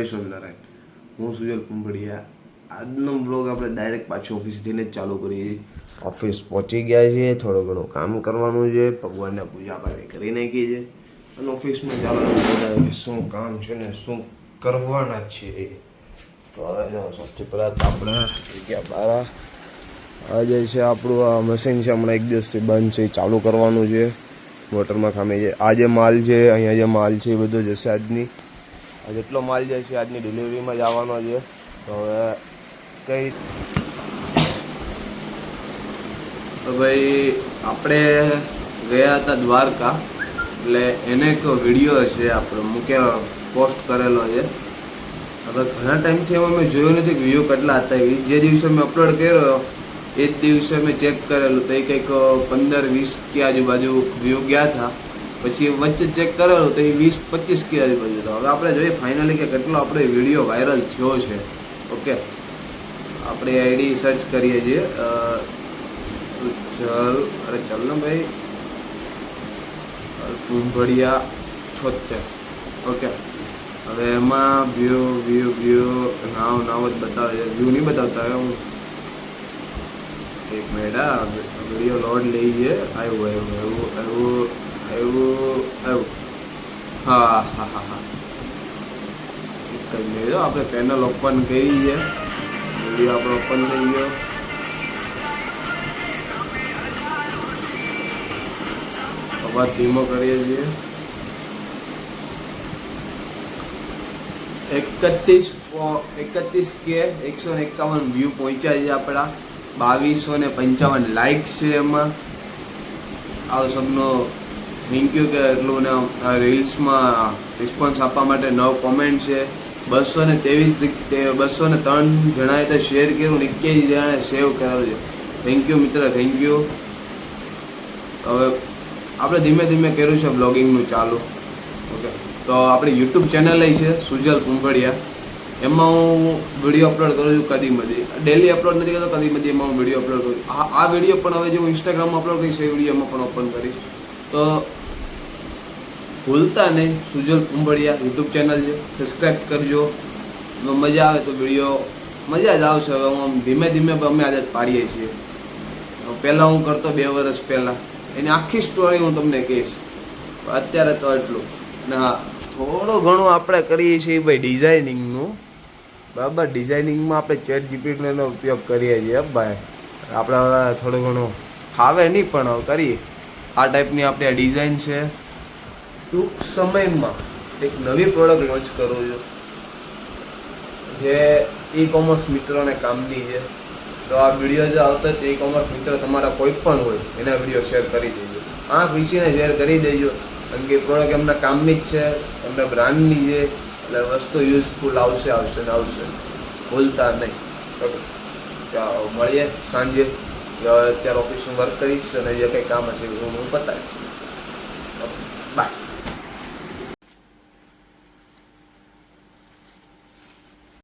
સ્વામિનારાયણ. હું સુજલ કુંભડિયા. આજનો બ્લોગ આપણે ડાયરેક્ટ પાછો ઓફિસથી જ ચાલુ કરીએ. ઓફિસ પહોંચી ગયા છીએ, થોડું ઘણું કામ કરવાનું છે, ભગવાનને પૂજા પાઠ કરી નાખી છે અને ઓફિસમાં જવાનું શું કામ છે ને શું કરવાના છે. તો હવે સૌથી પહેલાં તો આપણે જગ્યા બહાર આ જાય છે. આપણું આ મશીન છે, હમણાં 1 દિવસથી બંધ છે, ચાલુ કરવાનું છે. મોટરમાં ખામી છે. આ જે માલ છે, અહીંયા જે માલ છે એ બધો જશે આજની. જેટલો માલ જાય છે આજની ડિલિવરીમાં જ આવવાનો છે. તો હવે કઈ તો ભાઈ આપણે ગયા હતા દ્વારકા, એટલે એને એક વિડીયો છે આપણો પોસ્ટ કરેલો છે. હવે ઘણા ટાઈમથી અમે જોયું નથી કે વ્યૂ કેટલા હતા. જે દિવસે મેં અપલોડ કર્યો એ જ દિવસે મેં ચેક કરેલું તો એ કંઈક 15-20 કે આજુબાજુ વ્યૂ ગયા હતા. પછી વચ્ચે ચેક કરેલું તો એ 20-25 કે આજુબાજુ હતો. હવે આપણે જોઈએ ફાઇનલી કે કેટલો આપણો વિડીયો વાયરલ થયો છે. ઓકે, આપણે આઈડી સર્ચ કરીએ છીએ ચલ ને ભાઈ કુંભડિયા 76. ઓકે, હવે એમાં વ્યૂ નાવ જ બતાવે છે. વ્યૂ નહીં બતાવતા. હું એક મિનિટ વિડીયો લોડ લઈએ. આવ્યું. હા. એક જ મિનિટ, આપણે પેનલ ઓપન કરી છે. વિડીયો આપણો ઓપન થઈ ગયો. અવાજ ધીમો કરીએ છીએ. 31 કે 151 વ્યૂ પહોંચ્યા છે આપણા. 2255 લાઇક છે એમાં. આ સબનો થેન્ક યુ કે એટલું ને રીલ્સમાં રિસ્પોન્સ આપવા માટે 9 કોમેન્ટ છે. 203 જણાએ તો શેર કર્યું, 21 જણાએ સેવ કરેલું છે. થેન્ક યુ મિત્ર, થેન્ક યુ. હવે આપણે ધીમે ધીમે કર્યું છે બ્લોગિંગનું ચાલુ. ઓકે, તો આપણી યુટ્યુબ ચેનલ છે સુજલ કુંભડિયા. એમાં હું વિડીયો અપલોડ કરું છું કદી મધી. ડેલી અપલોડ નથી કરતો, કદી મધી એમાં હું વિડીયો અપલોડ કરું છું. આ વિડીયો પણ હવે જે હું ઇન્સ્ટાગ્રામમાં અપલોડ કરીશ એ વિડીયોમાં પણ ઓપન કરીશ. તો ભૂલતા નહીં, સુજલ કુંભડિયા યુટ્યુબ ચેનલ છે, સબસ્ક્રાઈબ કરજો. મજા આવે તો વિડીયો મજા જ આવશે. હવે હું ધીમે ધીમે અમે આદત પાડીએ છીએ. પહેલાં હું કરતો 2 વર્ષ પહેલાં, એની આખી સ્ટોરી હું તમને કહીશ. અત્યારે તો એટલું ને. હા, થોડું ઘણું આપણે કરીએ છીએ ભાઈ ડિઝાઇનિંગનું. બરાબર, ડિઝાઇનિંગમાં આપણે ChatGPTનો ઉપયોગ કરીએ છીએ ભાઈ. આપણે હવે થોડું ઘણું ફાવે નહીં પણ હવે કરીએ. આ ટાઈપની આપણી આ ડિઝાઇન છે. ટૂંક સમયમાં એક નવી પ્રોડક્ટ લોન્ચ કરું છું જે ઈ-કોમર્સ મિત્રોને કામની છે. તો આ વિડીયો જો આવતો હોય તો ઈ-કોમર્સ મિત્રો તમારા કોઈ પણ હોય એના વિડીયો શેર કરી દેજો. આંખ વીંચીને શેર કરી દેજો, કારણ કે પ્રોડક્ટ એમના કામની જ છે, એમના બ્રાન્ડની છે. એટલે વસ્તુ યુઝફુલ આવશે. ભૂલતા નહીં. ઓકે, મળીએ સાંજે. અત્યારે ઓફિસનું વર્ક કરીશ અને જે કંઈ કામ હશે હું બતાવીશ. બાય.